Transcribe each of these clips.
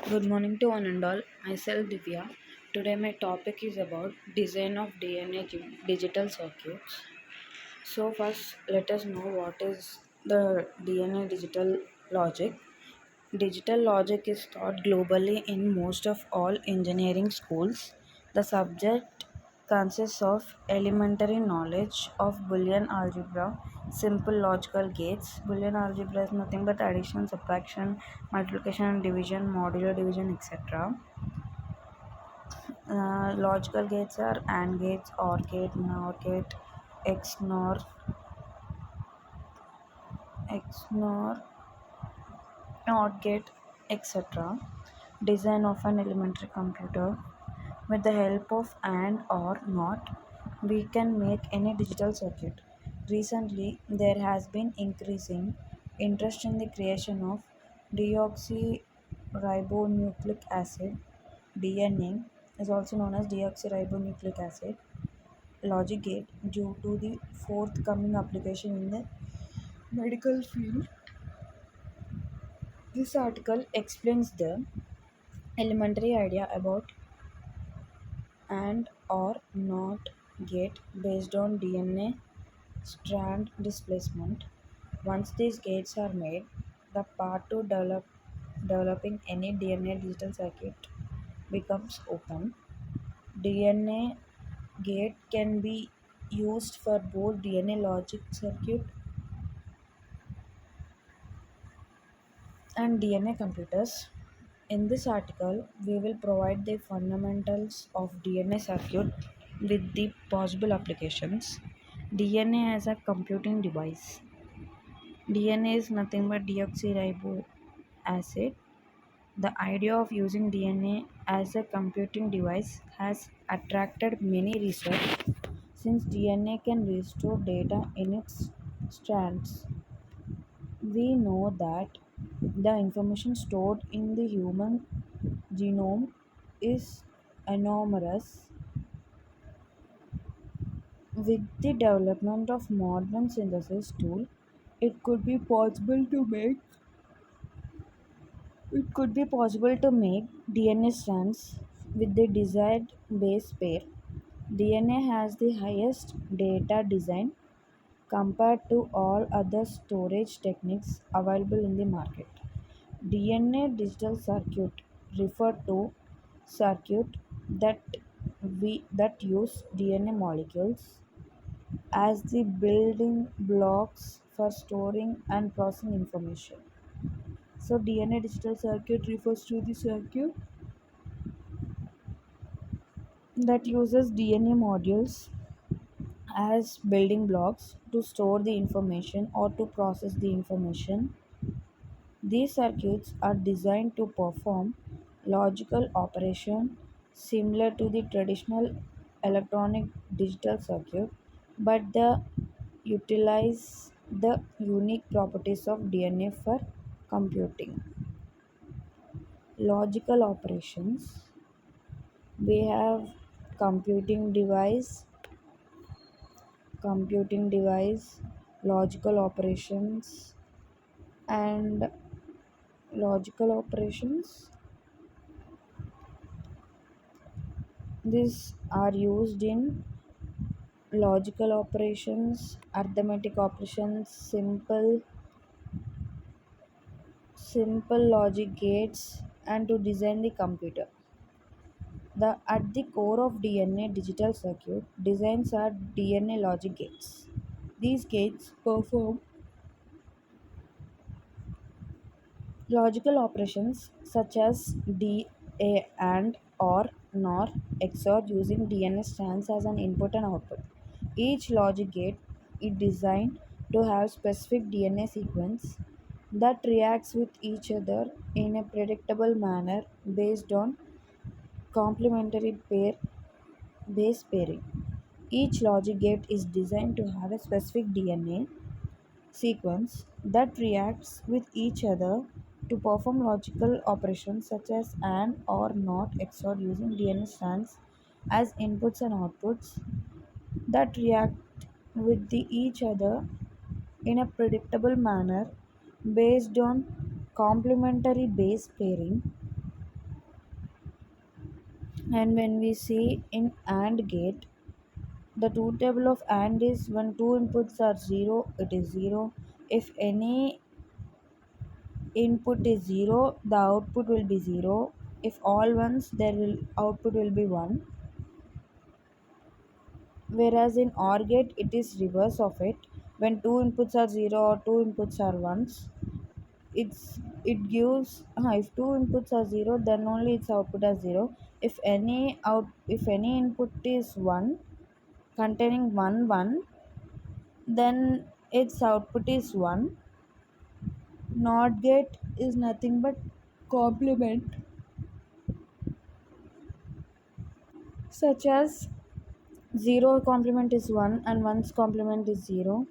Good morning to one and all. Myself Divya. Today my topic is about design of DNA digital circuits. So first let us know what is the DNA digital logic. Digital logic is taught globally in most of all engineering schools. The subject consists of elementary knowledge of Boolean algebra, simple logical gates. Boolean algebra is nothing but addition, subtraction, multiplication, division, modular division, etc. Logical gates are AND gates, OR gate, NOR gate, XNOR, XNOR, NOT gate, etc. Design of an elementary computer. With the help of AND or NOT, we can make any digital circuit. Recently, there has been increasing interest in the creation of deoxyribonucleic acid (DNA) is also known as deoxyribonucleic acid logic gate due to the forthcoming application in the medical field. This article explains the elementary idea about and or not gate based on DNA strand displacement. Once these gates are made, the path to developing any DNA digital circuit becomes open. DNA gate can be used for both DNA logic circuit and DNA computers. In this article, we will provide the fundamentals of DNA circuit with the possible applications. DNA as a computing device. DNA is nothing but deoxyribo acid. The idea of using DNA as a computing device has attracted many research since DNA can restore data in its strands. We know that the information stored in the human genome is enormous. With the development of modern synthesis tool, it could be possible to make it could be possible to make DNA strands with the desired base pair. DNA has the highest data design compared to all other storage techniques available in the market. DNA digital circuit refer to circuit that that use DNA molecules as the building blocks for storing and processing information. So DNA digital circuit refers to the circuit that uses DNA modules as building blocks to store the information or to process the information. These circuits are designed to perform logical operation similar to the traditional electronic digital circuit, but they utilize the unique properties of DNA for computing. Logical operations. We have computing device, computing device, logical operations, and logical operations. These are used in logical operations, arithmetic operations, simple logic gates, and to design the computer. At the core of DNA digital circuit designs are DNA logic gates. These gates perform logical operations such as D, A, and or NOR, XOR using DNA strands as an input and output. Each logic gate is designed to have specific DNA sequence that reacts with each other in a predictable manner based on complementary pair base pairing. Each logic gate is designed to have a specific DNA sequence that reacts with each other to perform logical operations such as AND or NOT XOR using DNA strands as inputs and outputs that react with each other in a predictable manner based on complementary base pairing. And when we see in AND gate, the truth table of AND is when two inputs are 0, it is 0. If any input is 0, the output will be 0. If all ones, their will output will be 1. Whereas in OR gate, it is reverse of it. When two inputs are 0 or two inputs are 1s, it gives if two inputs are 0, then only its output as 0. If any input is 1 containing 1 then its output is 1. Not gate is nothing but complement, such as 0 complement is 1 and 1's complement is 0.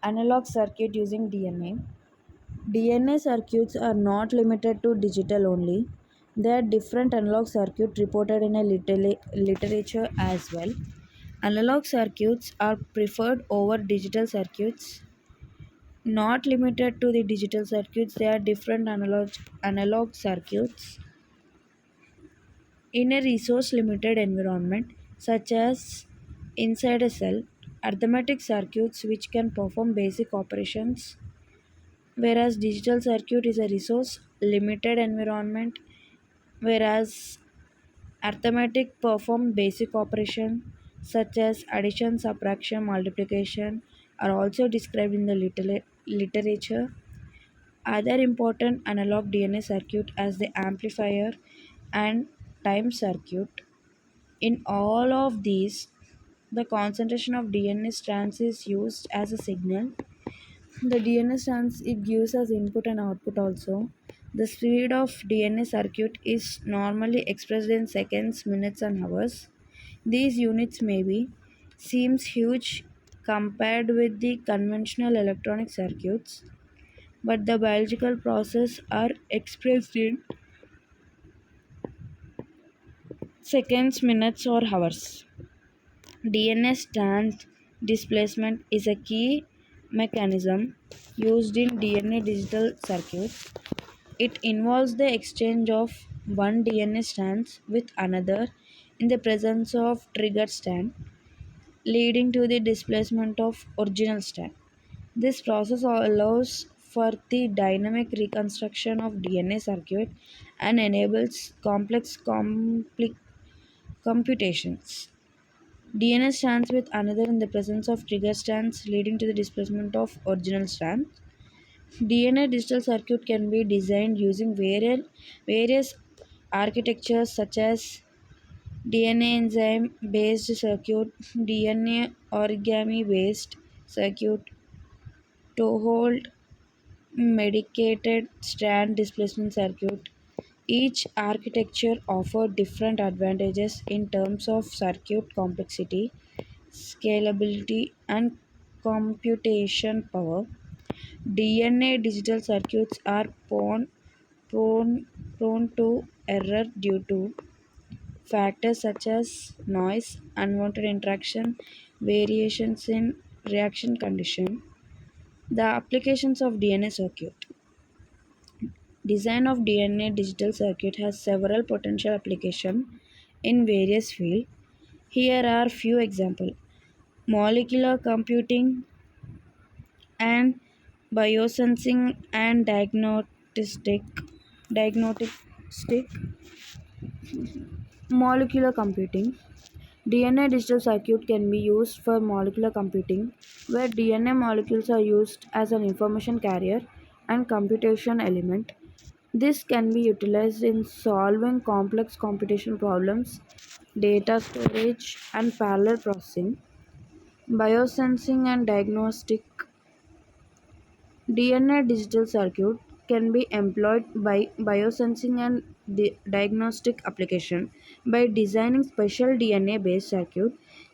Analog circuit using DNA. DNA circuits are not limited to digital only. There are different analog circuits reported in a literature as well. Analog circuits are preferred over digital circuits. Not limited to the digital circuits, there are different analog circuits in a resource limited environment, such as inside a cell, arithmetic circuits which can perform basic operations, whereas digital circuit is a resource limited environment, whereas arithmetic perform basic operation such as addition, subtraction, multiplication are also described in the literature. Other important analog DNA circuit as the amplifier and time circuit. In all of these, the concentration of DNA strands is used as a signal. The DNA strands it gives us input and output also. The speed of DNA circuit is normally expressed in seconds, minutes and hours. These units may be seems huge compared with the conventional electronic circuits, but the biological process are expressed in seconds, minutes or hours. DNA strand displacement is a key mechanism used in DNA digital circuits. It involves the exchange of one DNA strands with another in the presence of trigger strand, leading to the displacement of original strand. This process allows for the dynamic reconstruction of DNA circuit and enables complex computations. DNA strands with another in the presence of trigger strands, leading to the displacement of original strand. DNA digital circuit can be designed using various architectures such as DNA enzyme based circuit, DNA origami based circuit, Toehold medicated strand displacement circuit. Each architecture offers different advantages in terms of circuit complexity, scalability, and computation power. DNA digital circuits are prone, prone to error due to factors such as noise, unwanted interaction, variations in reaction condition. The applications of DNA circuit. Design of DNA digital circuit has several potential applications in various fields. Here are few examples. Molecular computing and biosensing and diagnostic molecular computing. DNA digital circuit can be used for molecular computing, where DNA molecules are used as an information carrier and computation element. This can be utilized in solving complex computation problems, data storage, and parallel processing. Biosensing and diagnostic. DNA digital circuit can be employed by biosensing and diagnostic application. By designing special DNA based circuit,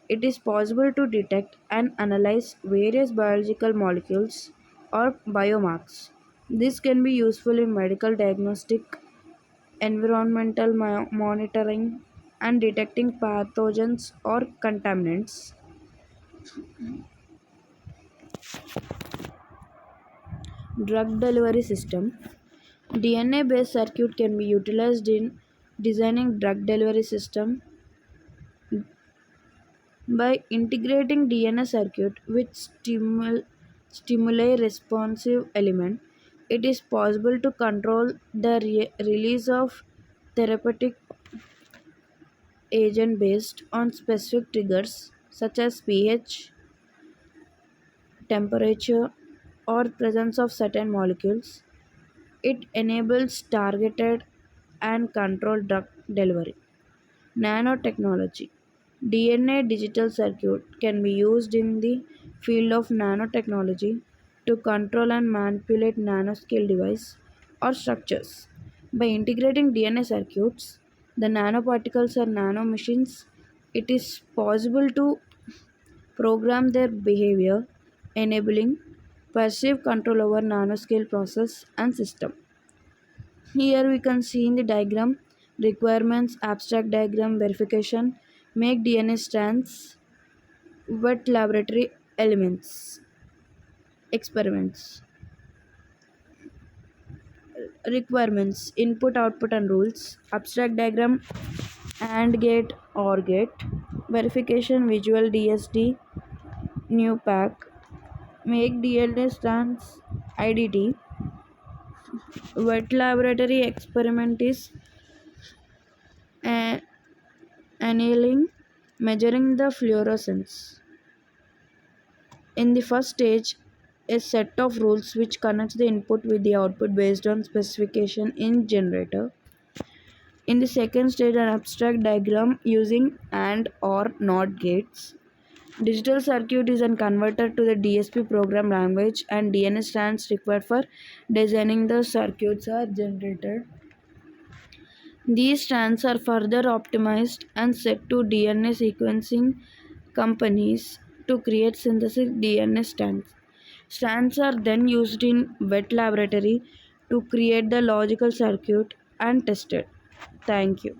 it is possible to detect and analyze various biological molecules or biomarkers. This can be useful in medical diagnostic, environmental monitoring, and detecting pathogens or contaminants. Drug delivery system. DNA based circuit can be utilized in designing drug delivery system by integrating DNA circuit with stimuli responsive element. It is possible to control the release of therapeutic agent based on specific triggers such as pH, temperature, or presence of certain molecules. It enables targeted and controlled drug delivery. Nanotechnology. DNA digital circuit can be used in the field of nanotechnology to control and manipulate nanoscale devices or structures. By integrating DNA circuits, the nanoparticles or nanomachines, it is possible to program their behavior, enabling perceived control over nanoscale process and system. Here we can see in the diagram requirements, abstract diagram, verification, make DNA strands, wet laboratory elements, experiments. Requirements, input, output and rules, abstract diagram, AND gate OR gate, verification, visual DSD, new pack, make DNA strands, IDT, wet laboratory experiment is a- annealing, measuring the fluorescence. In the first stage, a set of rules which connects the input with the output based on specification in generator. In the second stage, an abstract diagram using AND or NOT gates. Digital circuit is a converter to the DSP program language and DNA stands required for designing the circuits are generated. These strands are further optimized and set to DNA sequencing companies to create synthetic DNA strands. Strands are then used in wet laboratory to create the logical circuit and tested. Thank you.